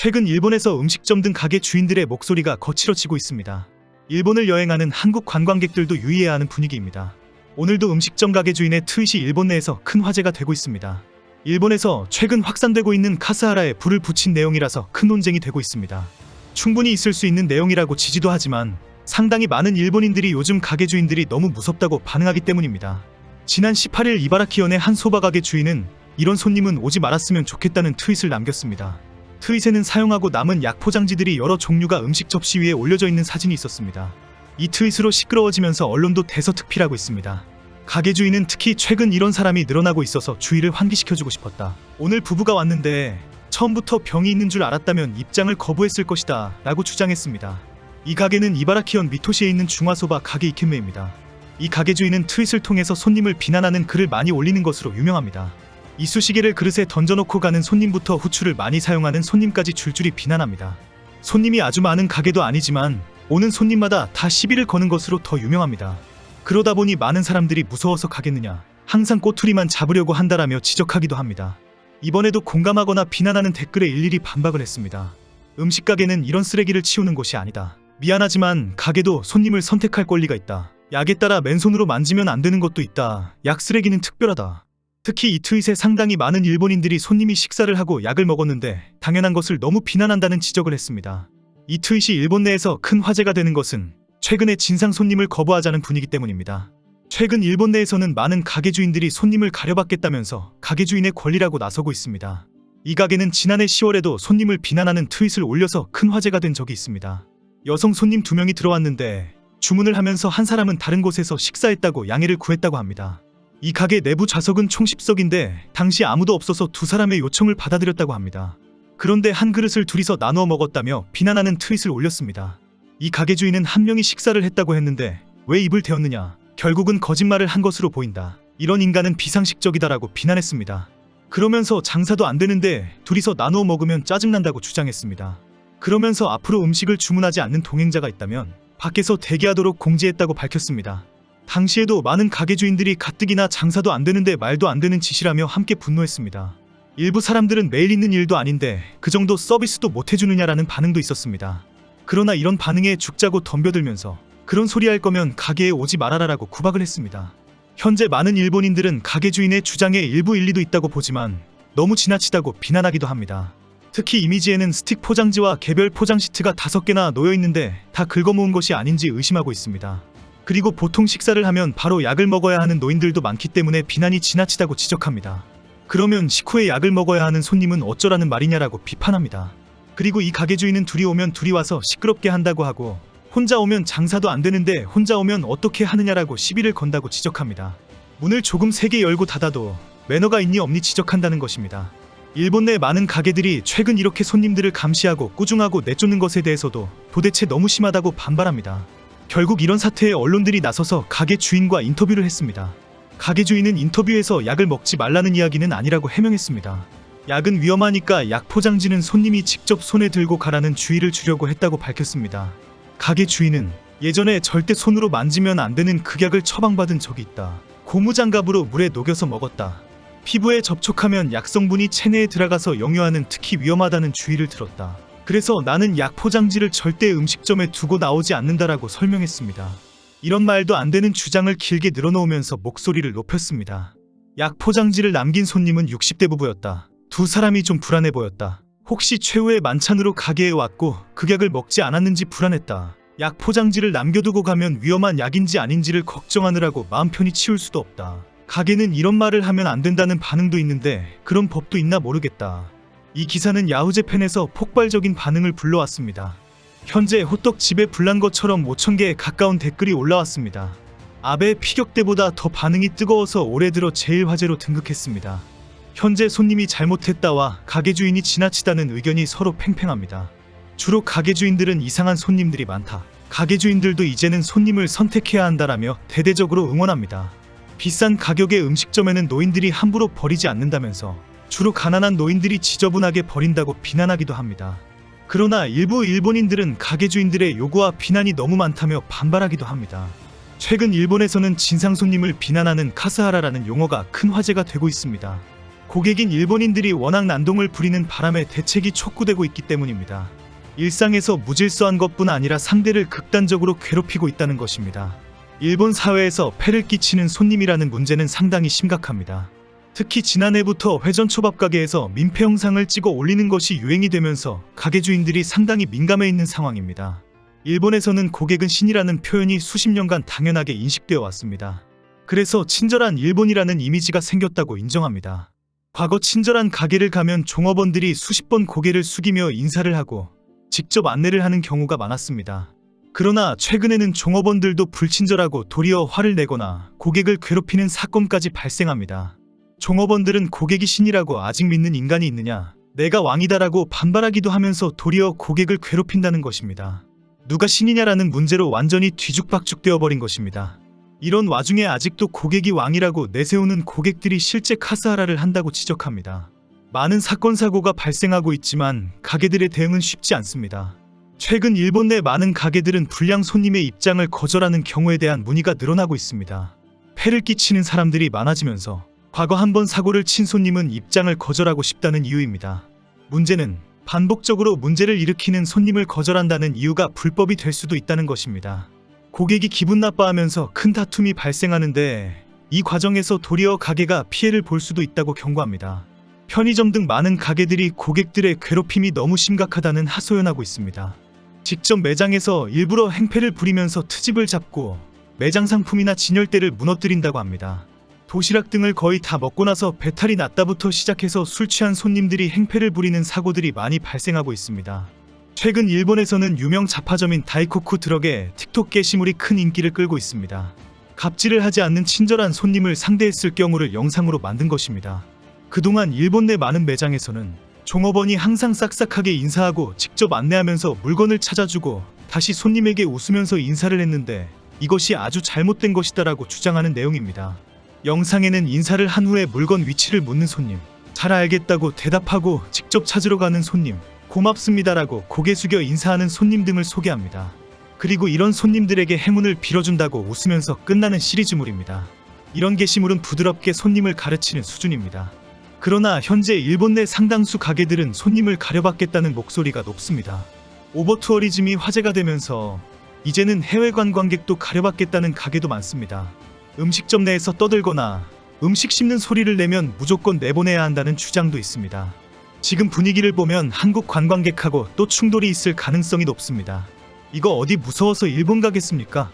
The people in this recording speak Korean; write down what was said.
최근 일본에서 음식점 등 가게 주인들의 목소리가 거칠어지고 있습니다. 일본을 여행하는 한국 관광객들도 유의해야 하는 분위기입니다. 오늘도 음식점 가게 주인의 트윗이 일본 내에서 큰 화제가 되고 있습니다. 일본에서 최근 확산되고 있는 카스하라에 불을 붙인 내용이라서 큰 논쟁이 되고 있습니다. 충분히 있을 수 있는 내용이라고 지지도 하지만 상당히 많은 일본인들이 요즘 가게 주인들이 너무 무섭다고 반응하기 때문입니다. 지난 18일 이바라키현의 한 소바 가게 주인은 이런 손님은 오지 말았으면 좋겠다는 트윗을 남겼습니다. 트윗에는 사용하고 남은 약 포장지들이 여러 종류가 음식 접시 위에 올려져 있는 사진이 있었습니다. 이 트윗으로 시끄러워지면서 언론도 대서특필하고 있습니다. 가게 주인은 특히 최근 이런 사람이 늘어나고 있어서 주의를 환기시켜주고 싶었다. 오늘 부부가 왔는데 처음부터 병이 있는 줄 알았다면 입장을 거부했을 것이다 라고 주장했습니다. 이 가게는 이바라키현 미토시에 있는 중화소바 가게 이켄메입니다. 이 가게 주인은 트윗을 통해서 손님을 비난하는 글을 많이 올리는 것으로 유명합니다. 이쑤시개를 그릇에 던져놓고 가는 손님부터 후추를 많이 사용하는 손님까지 줄줄이 비난합니다. 손님이 아주 많은 가게도 아니지만 오는 손님마다 다 시비를 거는 것으로 더 유명합니다. 그러다 보니 많은 사람들이 무서워서 가겠느냐, 항상 꼬투리만 잡으려고 한다라며 지적하기도 합니다. 이번에도 공감하거나 비난하는 댓글에 일일이 반박을 했습니다. 음식 가게는 이런 쓰레기를 치우는 곳이 아니다. 미안하지만 가게도 손님을 선택할 권리가 있다. 약에 따라 맨손으로 만지면 안 되는 것도 있다. 약 쓰레기는 특별하다. 특히 이 트윗에 상당히 많은 일본인들이 손님이 식사를 하고 약을 먹었는데 당연한 것을 너무 비난한다는 지적을 했습니다. 이 트윗이 일본 내에서 큰 화제가 되는 것은 최근에 진상 손님을 거부하자는 분위기 때문입니다. 최근 일본 내에서는 많은 가게 주인들이 손님을 가려받겠다면서 가게 주인의 권리라고 나서고 있습니다. 이 가게는 지난해 10월에도 손님을 비난하는 트윗을 올려서 큰 화제가 된 적이 있습니다. 여성 손님 2명이 들어왔는데 주문을 하면서 한 사람은 다른 곳에서 식사했다고 양해를 구했다고 합니다. 이 가게 내부 좌석은 총 10석인데 당시 아무도 없어서 2사람의 요청을 받아들였다고 합니다. 그런데 한 그릇을 둘이서 나누어 먹었다며 비난하는 트윗을 올렸습니다. 이 가게 주인은 한 명이 식사를 했다고 했는데 왜 입을 대었느냐, 결국은 거짓말을 한 것으로 보인다. 이런 인간은 비상식적이다라고 비난했습니다. 그러면서 장사도 안 되는데 둘이서 나누어 먹으면 짜증난다고 주장했습니다. 그러면서 앞으로 음식을 주문하지 않는 동행자가 있다면 밖에서 대기하도록 공지했다고 밝혔습니다. 당시에도 많은 가게 주인들이 가뜩이나 장사도 안 되는데 말도 안 되는 짓이라며 함께 분노했습니다. 일부 사람들은 매일 있는 일도 아닌데 그 정도 서비스도 못 해주느냐라는 반응도 있었습니다. 그러나 이런 반응에 죽자고 덤벼들면서 그런 소리 할 거면 가게에 오지 말아라라고 구박을 했습니다. 현재 많은 일본인들은 가게 주인의 주장에 일부 일리도 있다고 보지만 너무 지나치다고 비난하기도 합니다. 특히 이미지에는 스틱 포장지와 개별 포장 시트가 5개나 놓여 있는데 다 긁어모은 것이 아닌지 의심하고 있습니다. 그리고 보통 식사를 하면 바로 약을 먹어야 하는 노인들도 많기 때문에 비난이 지나치다고 지적합니다. 그러면 식후에 약을 먹어야 하는 손님은 어쩌라는 말이냐라고 비판합니다. 그리고 이 가게 주인은 둘이 오면 둘이 와서 시끄럽게 한다고 하고 혼자 오면 장사도 안 되는데 혼자 오면 어떻게 하느냐라고 시비를 건다고 지적합니다. 문을 조금 세게 열고 닫아도 매너가 있니 없니 지적한다는 것입니다. 일본 내 많은 가게들이 최근 이렇게 손님들을 감시하고 꾸중하고 내쫓는 것에 대해서도 도대체 너무 심하다고 반발합니다. 결국 이런 사태에 언론들이 나서서 가게 주인과 인터뷰를 했습니다. 가게 주인은 인터뷰에서 약을 먹지 말라는 이야기는 아니라고 해명했습니다. 약은 위험하니까 약 포장지는 손님이 직접 손에 들고 가라는 주의를 주려고 했다고 밝혔습니다. 가게 주인은 예전에 절대 손으로 만지면 안 되는 극약을 처방받은 적이 있다. 고무장갑으로 물에 녹여서 먹었다. 피부에 접촉하면 약 성분이 체내에 들어가서 영유아는 특히 위험하다는 주의를 들었다. 그래서 나는 약 포장지를 절대 음식점에 두고 나오지 않는다라고 설명했습니다. 이런 말도 안 되는 주장을 길게 늘어놓으면서 목소리를 높였습니다. 약 포장지를 남긴 손님은 60대 부부였다. 2사람이 좀 불안해 보였다. 혹시 최후의 만찬으로 가게에 왔고 극약을 먹지 않았는지 불안했다. 약 포장지를 남겨두고 가면 위험한 약인지 아닌지를 걱정하느라고 마음 편히 치울 수도 없다. 가게는 이런 말을 하면 안 된다는 반응도 있는데 그런 법도 있나 모르겠다. 이 기사는 야후재팬에서 폭발적인 반응을 불러왔습니다. 현재 호떡집에 불난 것처럼 5,000개에 가까운 댓글이 올라왔습니다. 아베 피격 때보다 더 반응이 뜨거워서 올해 들어 제일 화제로 등극했습니다. 현재 손님이 잘못했다와 가게 주인이 지나치다는 의견이 서로 팽팽합니다. 주로 가게 주인들은 이상한 손님들이 많다. 가게 주인들도 이제는 손님을 선택해야 한다라며 대대적으로 응원합니다. 비싼 가격의 음식점에는 노인들이 함부로 버리지 않는다면서 주로 가난한 노인들이 지저분하게 버린다고 비난하기도 합니다. 그러나 일부 일본인들은 가게 주인들의 요구와 비난이 너무 많다며 반발하기도 합니다. 최근 일본에서는 진상 손님을 비난하는 카스하라라는 용어가 큰 화제가 되고 있습니다. 고객인 일본인들이 워낙 난동을 부리는 바람에 대책이 촉구되고 있기 때문입니다. 일상에서 무질서한 것뿐 아니라 상대를 극단적으로 괴롭히고 있다는 것입니다. 일본 사회에서 폐를 끼치는 손님이라는 문제는 상당히 심각합니다. 특히 지난해부터 회전초밥 가게에서 민폐 영상을 찍어 올리는 것이 유행이 되면서 가게 주인들이 상당히 민감해 있는 상황입니다. 일본에서는 고객은 신이라는 표현이 수십 년간 당연하게 인식되어 왔습니다. 그래서 친절한 일본이라는 이미지가 생겼다고 인정합니다. 과거 친절한 가게를 가면 종업원들이 수십 번 고개를 숙이며 인사를 하고 직접 안내를 하는 경우가 많았습니다. 그러나 최근에는 종업원들도 불친절하고 도리어 화를 내거나 고객을 괴롭히는 사건까지 발생합니다. 종업원들은 고객이 신이라고 아직 믿는 인간이 있느냐, 내가 왕이다라고 반발하기도 하면서 도리어 고객을 괴롭힌다는 것입니다. 누가 신이냐라는 문제로 완전히 뒤죽박죽 되어버린 것입니다. 이런 와중에 아직도 고객이 왕이라고 내세우는 고객들이 실제 카스하라를 한다고 지적합니다. 많은 사건 사고가 발생하고 있지만 가게들의 대응은 쉽지 않습니다. 최근 일본 내 많은 가게들은 불량 손님의 입장을 거절하는 경우에 대한 문의가 늘어나고 있습니다. 폐를 끼치는 사람들이 많아지면서 과거 한 번 사고를 친 손님은 입장을 거절하고 싶다는 이유입니다. 문제는 반복적으로 문제를 일으키는 손님을 거절한다는 이유가 불법이 될 수도 있다는 것입니다. 고객이 기분 나빠하면서 큰 다툼이 발생하는데 이 과정에서 도리어 가게가 피해를 볼 수도 있다고 경고합니다. 편의점 등 많은 가게들이 고객들의 괴롭힘이 너무 심각하다는 하소연하고 있습니다. 직접 매장에서 일부러 행패를 부리면서 트집을 잡고 매장 상품이나 진열대를 무너뜨린다고 합니다. 도시락 등을 거의 다 먹고 나서 배탈이 났다부터 시작해서 술 취한 손님들이 행패를 부리는 사고들이 많이 발생하고 있습니다. 최근 일본에서는 유명 잡화점인 다이코쿠 드럭의 틱톡 게시물이 큰 인기를 끌고 있습니다. 갑질을 하지 않는 친절한 손님을 상대했을 경우를 영상으로 만든 것입니다. 그동안 일본 내 많은 매장에서는 종업원이 항상 싹싹하게 인사하고 직접 안내하면서 물건을 찾아주고 다시 손님에게 웃으면서 인사를 했는데 이것이 아주 잘못된 것이다라고 주장하는 내용입니다. 영상에는 인사를 한 후에 물건 위치를 묻는 손님, 잘 알겠다고 대답하고 직접 찾으러 가는 손님, 고맙습니다라고 고개 숙여 인사하는 손님 등을 소개합니다. 그리고 이런 손님들에게 행운을 빌어준다고 웃으면서 끝나는 시리즈물입니다. 이런 게시물은 부드럽게 손님을 가르치는 수준입니다. 그러나 현재 일본 내 상당수 가게들은 손님을 가려받겠다는 목소리가 높습니다. 오버투어리즘이 화제가 되면서 이제는 해외 관광객도 가려받겠다는 가게도 많습니다. 음식점 내에서 떠들거나 음식 씹는 소리를 내면 무조건 내보내야 한다는 주장도 있습니다. 지금 분위기를 보면 한국 관광객하고 또 충돌이 있을 가능성이 높습니다. 이거 어디 무서워서 일본 가겠습니까?